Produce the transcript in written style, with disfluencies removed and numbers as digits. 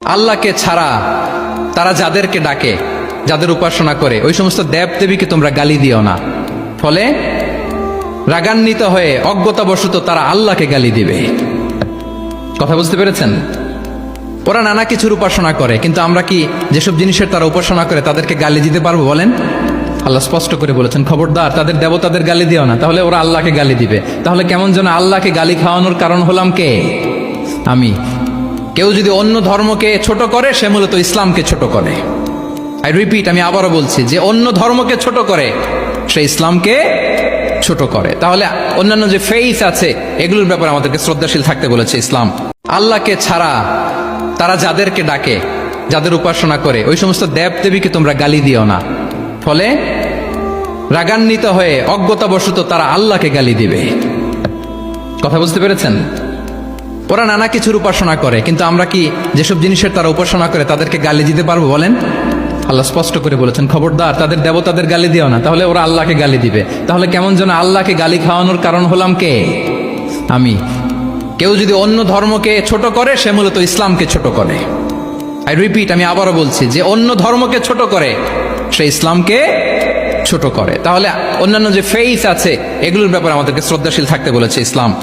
আল্লাহকে ছাড়া তারা যাদেরকে ডাকে, যাদের উপাসনা করে, ওই সমস্ত দেব দেবীকে তোমরা গালি দিও না। ফলে রাগান্বিত হয়ে অজ্ঞতাবশত তারা আল্লাহকে গালি দিবে। কথা বুঝতে পেরেছেন? ওরা নানা কিছুর উপাসনা করে, কিন্তু আমরা কি যেসব জিনিসের তারা উপাসনা করে তাদেরকে গালি দিতে পারবো বলেন? আল্লাহ স্পষ্ট করে বলেছেন, খবরদার তাদের দেবতাদের গালি দিও না, তাহলে ওরা আল্লাহকে গালি দিবে। তাহলে কেমন যেন আল্লাহকে গালি খাওয়ানোর কারণ হলাম কে? আমি। কেউ যদি অন্য ধর্মকে ছোট করে, সে মূলত ইসলামকে ছোট করে। আই রিপিট, আমি আবারও বলছি, যে অন্য ধর্মকে ছোট করে সে ইসলামকে ছোট করে। তাহলে অন্যান্য যে ফেইথ আছে এগুলোর ব্যাপারে আমাদেরকে শ্রদ্ধাশীল থাকতে বলেছে ইসলাম। আল্লাহকে ছাড়া তারা যাদেরকে ডাকে, যাদের উপাসনা করে, ওই সমস্ত দেব দেবীকে তোমরা গালি দিও না। ফলে রাগান্বিত হয়ে অজ্ঞতাবশত তারা আল্লাহকে গালি দিবে। কথা বুঝতে পেরেছেন? ওরা নানা কিছুর উপাসনা করে, কিন্তু আমরা কি যেসব জিনিসের তারা উপাসনা করে তাদেরকে গালি দিতে পারবো বলেন? আল্লাহ স্পষ্ট করে বলেছেন, খবরদার তাদের দেবতাদের গালি দিও না, তাহলে ওরা আল্লাহকে গালি দিবে। তাহলে কেমন যেন আল্লাহকে গালি খাওয়ানোর কারণ হলাম কে? আমি। কেউ যদি অন্য ধর্মকে ছোট করে, সে মূলত ইসলামকে ছোট করে। আই রিপিট, আমি আবারও বলছি, যে অন্য ধর্মকে ছোট করে সে ইসলামকে ছোট করে। তাহলে অন্যান্য যে ফেইথ আছে এগুলোর ব্যাপারে আমাদেরকে শ্রদ্ধাশীল থাকতে বলেছে ইসলাম।